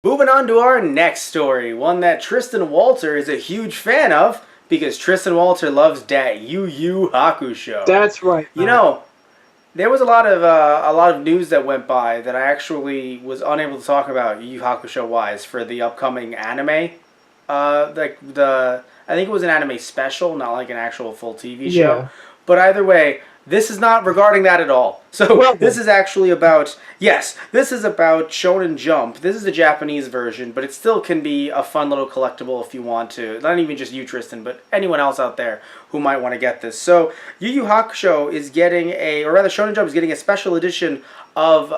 Moving on to our next story, one that Tristan Walter is a huge fan of because Tristan Walter loves that Yu Yu Hakusho. That's right, You man. know, there was a lot of news that went by that I actually was unable to talk about Yu Yu Hakusho wise for the upcoming anime. I think it was an anime special, not like an actual full TV show. Yeah. But either way, this is not regarding that at all. So Well this then. is actually about this is about Shonen Jump. This is the Japanese version, but it still can be a fun little collectible if you want to. Not even just you, Tristan, but anyone else out there who might want to get this. So Yu Yu Hakusho is getting or rather, Shonen Jump is getting a special edition of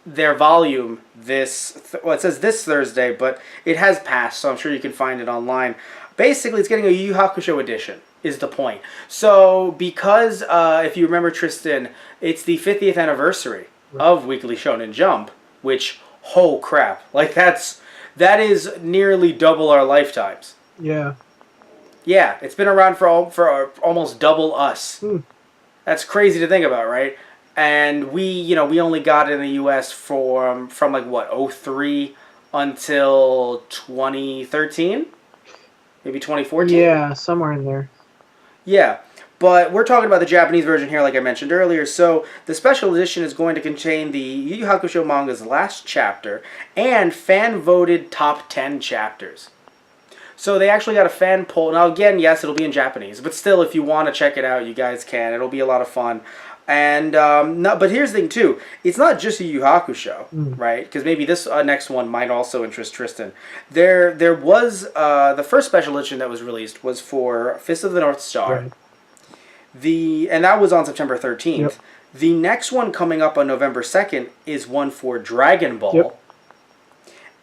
their volume. It says this Thursday, but it has passed, so I'm sure you can find it online. Basically, it's getting a Yu Yu Hakusho edition, is the point. So, because, if you remember, Tristan, it's the 50th anniversary of Weekly Shonen Jump, which, oh crap, like that is nearly double our lifetimes. Yeah. Yeah, it's been around for almost double us. Hmm. That's crazy to think about, right? And we only got it in the U.S. from like what, '03 until 2013? Maybe 2014? Yeah, somewhere in there. Yeah, but we're talking about the Japanese version here, like I mentioned earlier. So the special edition is going to contain the Yu Yu Hakusho manga's last chapter and fan-voted top 10 chapters. So they actually got a fan poll. Now again, yes, it'll be in Japanese, but still, if you want to check it out, you guys can. It'll be a lot of fun. And no, but here's the thing too. It's not just a Yu Yu Hakusho, right? Because maybe this next one might also interest Tristan. There was the first special edition that was released was for Fist of the North Star. Right. And that was on September 13th. Yep. The next one coming up on November 2nd is one for Dragon Ball. Yep.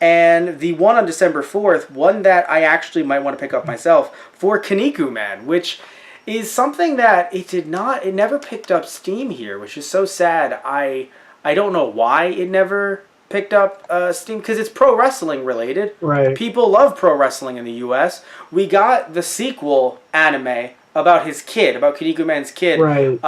And the one on December 4th, one that I actually might want to pick up myself, for Kaniku Man, which is something that it never picked up steam here, which is so sad. I don't know why it never picked up steam, because it's pro wrestling related. Right. People love pro wrestling in the US. We got the sequel anime about his kid, about Kaniku Man's kid. Right.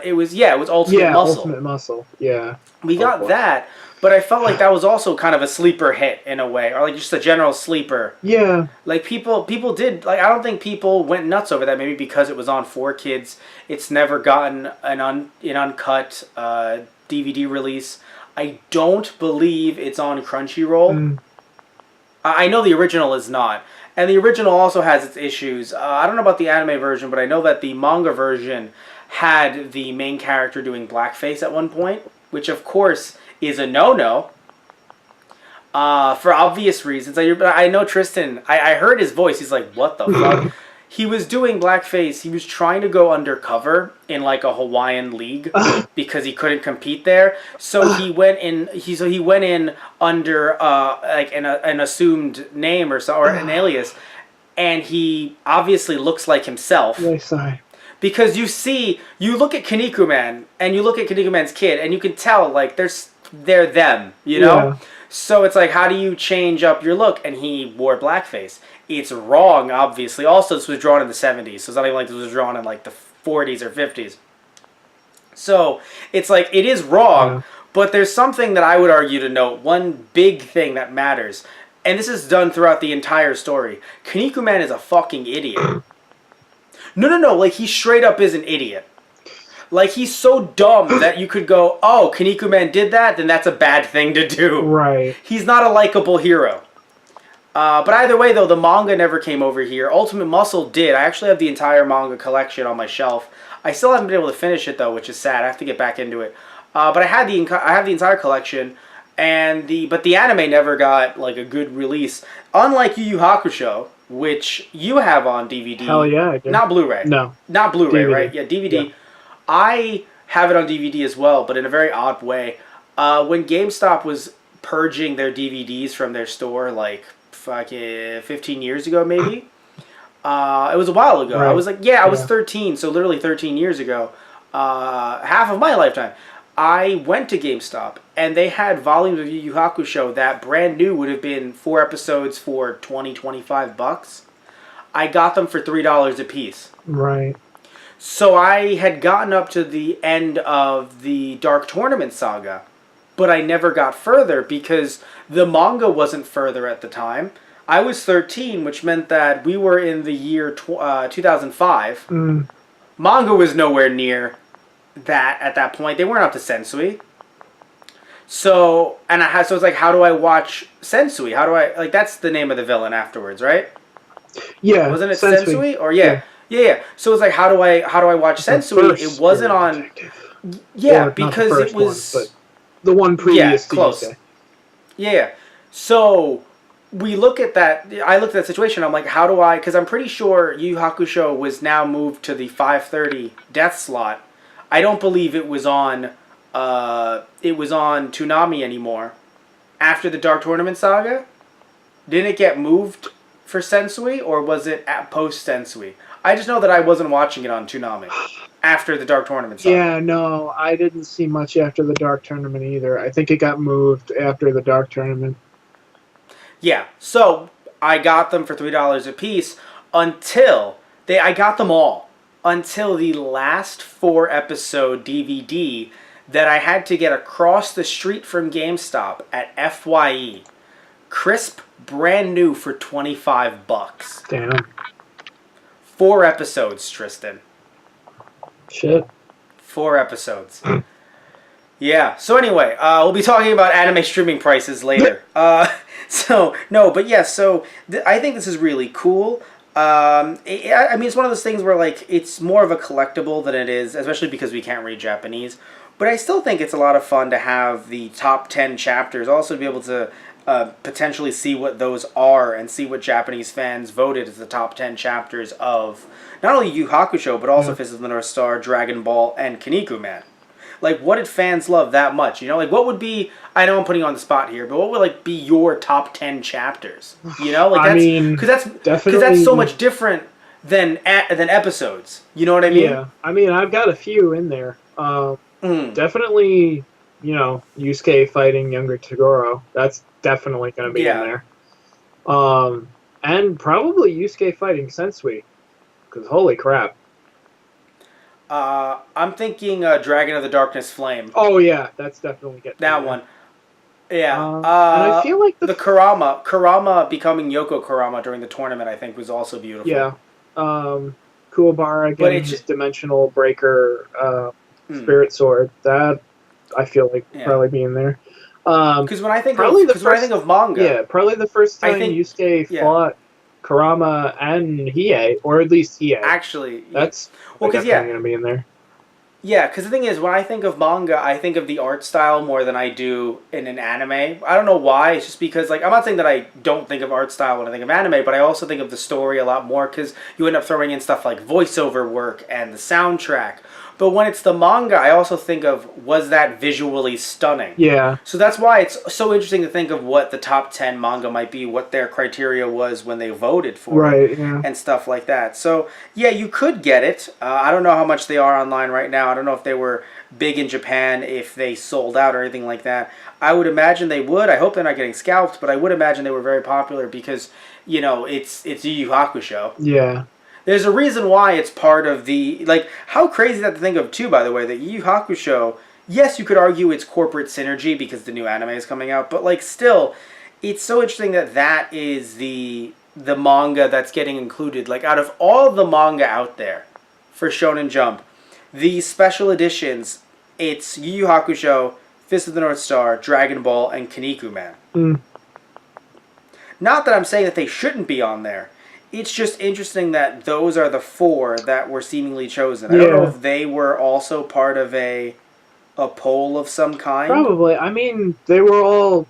It was Ultimate Muscle. Ultimate Muscle. Yeah. We got boy. that, but I felt like that was also kind of a sleeper hit in a way, or like just a general sleeper. Yeah. Like people did, like, I don't think people went nuts over that, maybe because it was on 4Kids. It's never gotten an uncut DVD release. I don't believe it's on Crunchyroll. I know the original is not. And the original also has its issues. I don't know about the anime version, but I know that the manga version had the main character doing blackface at one point, which of course is a no-no. For obvious reasons. I know Tristan, I heard his voice, he's like, what the fuck? He was doing blackface, he was trying to go undercover in like a Hawaiian league because he couldn't compete there. So he went in under like an assumed name or an alias, and he obviously looks like himself. Yeah, sorry. Because you look at Kaniku Man and you look at Kaniku Man's kid and you can tell like they're them, you know? Yeah. So it's like, how do you change up your look? And he wore blackface. It's wrong, obviously. Also, this was drawn in the 70s, so it's not even like this was drawn in like the 40s or 50s. So it's like, it is wrong, but there's something that I would argue to note. One big thing that matters, and this is done throughout the entire story. Kaniku Man is a fucking idiot. No, like he straight up is an idiot. Like, he's so dumb that you could go, oh, Kaniku Man did that, then that's a bad thing to do. Right. He's not a likable hero. But either way, though, the manga never came over here. Ultimate Muscle did. I actually have the entire manga collection on my shelf. I still haven't been able to finish it, though, which is sad. I have to get back into it. But I have the entire collection, but the anime never got like a good release. Unlike Yu Yu Hakusho, which you have on DVD. Hell yeah, I do. Not Blu-ray. No. Not Blu-ray, DVD. right? Yeah, DVD. Yeah. I have it on DVD as well, but in a very odd way. When GameStop was purging their DVDs from their store, like fucking 15 years ago, maybe. It was a while ago. Right. I was like, I was 13, so literally 13 years ago, half of my lifetime. I went to GameStop, and they had volumes of Yu Yu Hakusho that brand new would have been 4 episodes for $25. I got them for $3 a piece. Right. So I had gotten up to the end of the Dark Tournament saga, but I never got further because the manga wasn't further at the time. I was 13, which meant that we were in the year 2005. Manga was nowhere near that at that point. They weren't up to Sensui. So, so it's like, how do I watch Sensui? How do I, like, that's the name of the villain afterwards, right? Yeah. Wasn't it Sensui? Or yeah. So it's like, how do I watch Sensui? It wasn't on. Detective. Yeah, because it was one, but the one previous to close. Yeah. So we look at that. I looked at that situation. I'm like, how do I? Because I'm pretty sure Yu Yu Hakusho was now moved to the 5:30 death slot. I don't believe it was on. It was on Toonami anymore. After the Dark Tournament saga, didn't it get moved for Sensui, or was it at post Sensui? I just know that I wasn't watching it on Toonami after the Dark Tournament saga. Yeah, no, I didn't see much after the Dark Tournament either. I think it got moved after the Dark Tournament. Yeah, so I got them for $3 a piece until I got them all until the last 4-episode DVD that I had to get across the street from GameStop at FYE. Crisp, brand new for $25. Damn. 4 episodes, Tristan. Shit. 4 episodes. Yeah. So anyway, we'll be talking about anime streaming prices later. So I think this is really cool. I mean, it's one of those things where, like, it's more of a collectible than it is, especially because we can't read Japanese. But I still think it's a lot of fun to have the top 10 chapters, also to be able to potentially see what those are and see what Japanese fans voted as the top 10 chapters of not only Yu Yu Hakusho, but also Fist of the North Star, Dragon Ball, and Kinnikuman. Like, what did fans love that much? You know, like, what would be, I know I'm putting you on the spot here, but what would, like, be your top 10 chapters? You know, like, that's, because that's so much different than episodes. You know what I mean? Yeah, I mean, I've got a few in there. Definitely, you know, Yusuke fighting younger Toguro. That's definitely going to be in there. And probably Yusuke fighting Sensui, because holy crap. I'm thinking Dragon of the Darkness Flame. Oh yeah, that's definitely getting that one. Yeah. And I feel like the Kurama becoming Yoko Kurama during the tournament, I think, was also beautiful. Yeah. Kuwabara getting his dimensional breaker spirit sword. That I feel like probably be in there. Because when I think of manga, probably the first time Yusuke fought Kurama and Hiei, or at least Hiei. Actually, that's definitely going to be in there. Yeah, because the thing is, when I think of manga, I think of the art style more than I do in an anime. I don't know why. It's just because, like, I'm not saying that I don't think of art style when I think of anime, but I also think of the story a lot more because you end up throwing in stuff like voiceover work and the soundtrack. But when it's the manga, I also think of, was that visually stunning? Yeah. So that's why it's so interesting to think of what the top 10 manga might be, what their criteria was when they voted for it, and stuff like that. So, yeah, you could get it. I don't know how much they are online right now. I don't know if they were big in Japan, if they sold out or anything like that. I would imagine they would. I hope they're not getting scalped, but I would imagine they were very popular because, you know, it's Yu Yu Hakusho. Yeah. There's a reason why it's part of the, like, how crazy is that to think of, too, by the way, that Yu Yu Hakusho, yes, you could argue it's corporate synergy because the new anime is coming out, but, like, still, it's so interesting that that is the manga that's getting included. Like, out of all the manga out there for Shonen Jump, the special editions, it's Yu Yu Hakusho, Fist of the North Star, Dragon Ball, and Kinnikuman. Not that I'm saying that they shouldn't be on there. It's just interesting that those are the 4 that were seemingly chosen. I don't know if they were also part of a poll of some kind. Probably. I mean, they were all...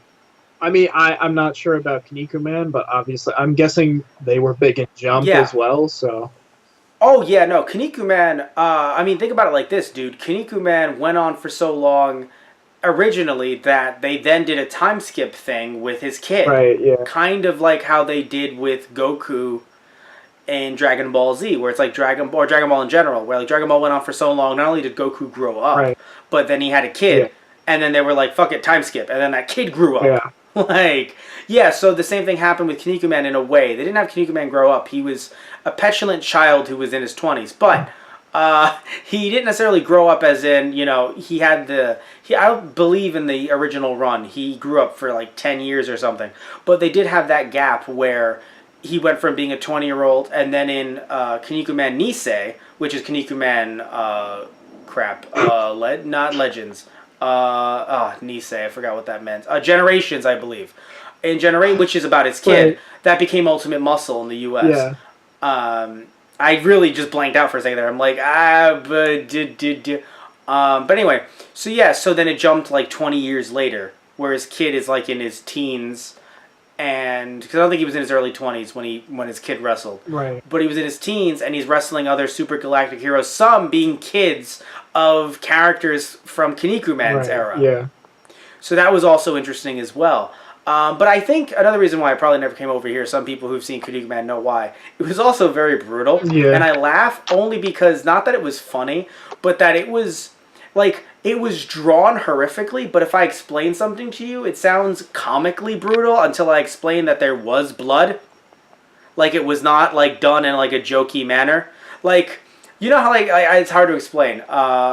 I mean, I'm not sure about Kinnikuman, but obviously, I'm guessing they were big in Jump as well, so... Oh, yeah, no, Kinnikuman... I mean, think about it like this, dude. Kinnikuman went on for so long... originally that they then did a time skip thing with his kid. Right, yeah. Kind of like how they did with Goku in Dragon Ball Z, where it's like Dragon Ball in general, where like Dragon Ball went on for so long, not only did Goku grow up, but then he had a kid, and then they were like, fuck it, time skip, and then that kid grew up. So the same thing happened with Kinnikuman in a way. They didn't have Kinnikuman grow up. He was a petulant child who was in his 20s, but He didn't necessarily grow up as in, he had I don't believe in the original run. He grew up for like 10 years or something. But they did have that gap where he went from being a 20-year-old and then in Kinnikuman Nisei, which is Kinnikuman, not Legends. Nisei, I forgot what that meant. Generations, I believe. In which is about his kid, right. That became Ultimate Muscle in the U.S. Yeah. I really just blanked out for a second there. I'm like, but anyway, so then it jumped like 20 years later, where his kid is like in his teens, and because I don't think he was in his early 20s when his kid wrestled. Right. But he was in his teens, and he's wrestling other super galactic heroes, some being kids of characters from Kinnikuman's era. Yeah. So that was also interesting as well. But I think another reason why I probably never came over here, some people who've seen Kinnikuman know why. It was also very brutal. Yeah. And I laugh only because, not that it was funny, but that it was, it was drawn horrifically, but if I explain something to you, it sounds comically brutal until I explain that there was blood. It was not, done in, a jokey manner. You know how, it's hard to explain.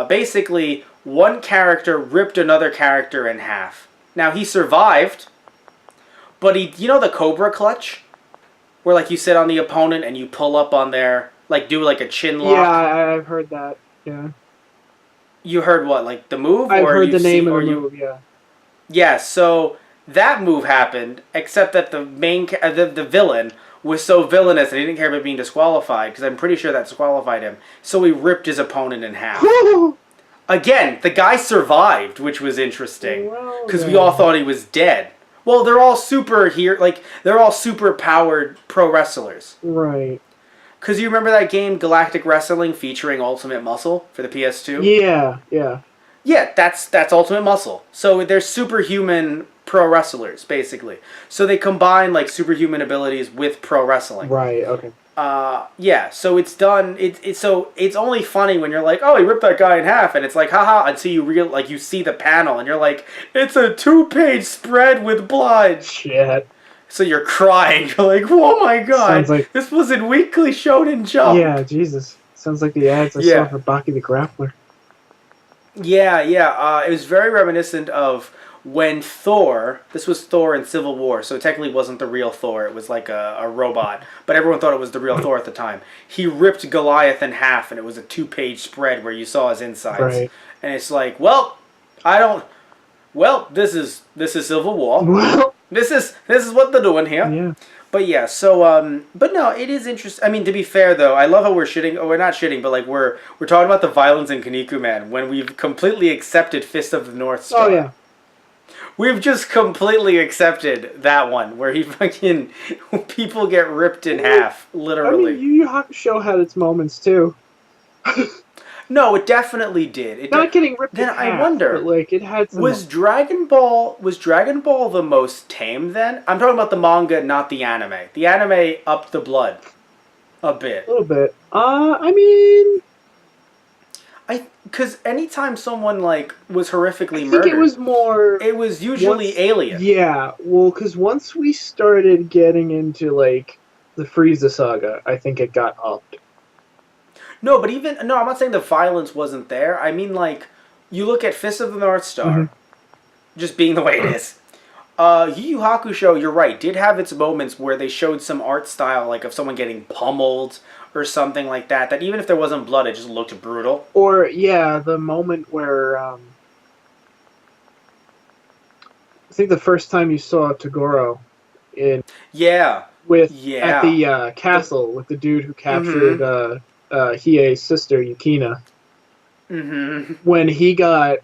Basically, one character ripped another character in half. Now, he survived... But the Cobra Clutch? Where, you sit on the opponent and you pull up on their, do, a chin lock? Yeah, I've heard that, yeah. You heard what, the move? I've heard the name of the move, yeah. Yeah, so that move happened, except that the main, the villain was so villainous that he didn't care about being disqualified, because I'm pretty sure that disqualified him. So he ripped his opponent in half. Again, the guy survived, which was interesting, because we all thought he was dead. Well, they're all they're all super powered pro wrestlers. Right. Because you remember that game Galactic Wrestling featuring Ultimate Muscle for the PS2? Yeah, yeah. Yeah, that's Ultimate Muscle. So they're superhuman pro wrestlers, basically. So they combine superhuman abilities with pro wrestling. Right, okay. Yeah, so it's done. It's only funny when you're like, oh, he ripped that guy in half, and it's like, haha, until you see the panel, and you're like, it's a 2-page spread with blood. Shit. So you're crying. You're like, oh my god, this was in Weekly Shonen Jump. Yeah, Jesus. Sounds like the ads I saw for Baki the Grappler. Yeah. It was very reminiscent of when this was Thor in Civil War, so it technically wasn't the real Thor, it was like a robot, but everyone thought it was the real Thor at the time. He ripped Goliath in half, and it was a 2-page spread where you saw his insides. Right. And it's like, this is Civil War. Well, this is what they're doing here. Yeah. But yeah, so but no, it is interesting. I mean, to be fair though, I love how we're shitting. Oh, we're not shitting, but we're talking about the violence in Kinnikuman when we've completely accepted Fist of the North Star. Oh yeah. We've just completely accepted that one where people get ripped in half, literally. I mean, Yu Yu Hakusho had its moments too. No, it definitely did. Not getting ripped in half. Then I wonder, but, it had some... was Dragon Ball the most tame then? I'm talking about the manga, not the anime. The anime upped the blood a bit. A little bit. I mean... Because anytime someone, was horrifically murdered... I think it was more... It was usually alien. Yeah, well, because once we started getting into, the Frieza saga, I think it got upped. No, but I'm not saying the violence wasn't there. I mean, you look at Fist of the North Star, just being the way it is. Yu Yu Hakusho, you're right, did have its moments where they showed some art style, of someone getting pummeled or something like that, that even if there wasn't blood, it just looked brutal. Or, yeah, the moment where, I think the first time you saw Toguro in... Yeah. At the castle with the dude who captured, Hiei's sister, Yukina. Mm-hmm. When he got...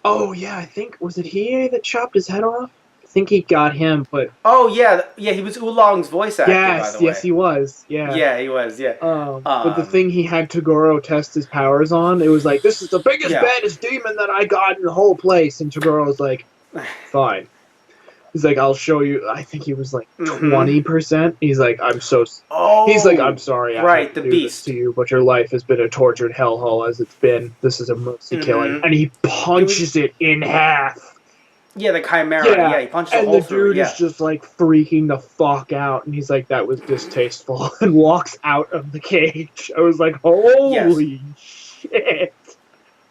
Oh, yeah, I think... Was it Hiei that chopped his head off? I think he got him, but... Oh, yeah. Yeah, he was Oolong's voice actor, by the way. Yes, he was. Yeah. Yeah, he was, yeah. But the thing he had Toguro test his powers on, it was like, this is the biggest, baddest demon that I got in the whole place. And Toguro was like, fine. He's like, I'll show you. I think he was 20%. He's like, I'm so... Oh, he's like, I'm sorry. I the do beast. This to you, but your life has been a tortured hellhole as it's been. This is a mercy killing. And he punches it in half. Yeah, the Chimera. Yeah, Yeah, he punches a and hole the through it. dude Yeah. is just like freaking the fuck out, and he's like, "That was distasteful," and walks out of the cage. I was like, Yes. "Holy shit!"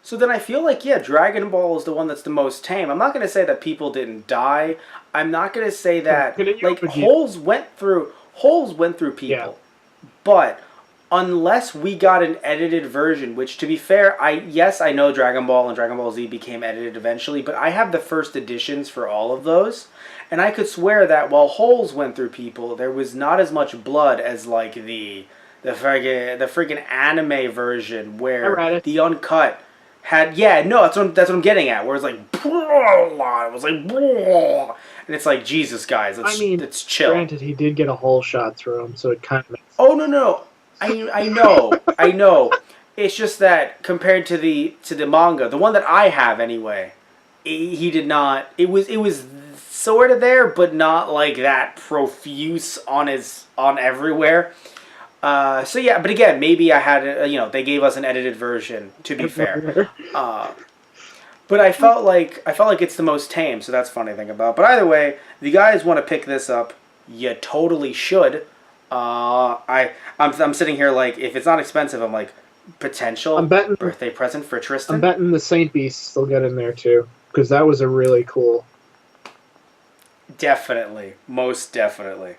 So then I feel like, yeah, Dragon Ball is the one that's the most tame. I'm not going to say that people didn't die. I'm not going to say that, like, holes went through Yeah. people. But unless we got an edited version, which to be fair, I know Dragon Ball and Dragon Ball Z became edited eventually, but I have the first editions for all of those. And I could swear that while holes went through people, there was not as much blood as like the friggin' anime version I where read it. the uncut had that's what I'm getting at. Where it's like it was like and it's like Jesus guys, let's chill. Granted, he did get a hole shot through him, so it kind of makes sense. Oh no, I know. It's just that compared to the manga, the one that I have anyway, he did not. It was sort of there, but not like that profuse on everywhere. So yeah, but again, maybe I had they gave us an edited version. To be fair, but I felt like it's the most tame, so that's funny to think about. But either way, if you guys want to pick this up, you totally should. I'm sitting here like if it's not expensive, I'm like potential birthday present for Tristan. I'm betting the Saint Beasts will get in there too, because that was a really cool. Definitely, most definitely.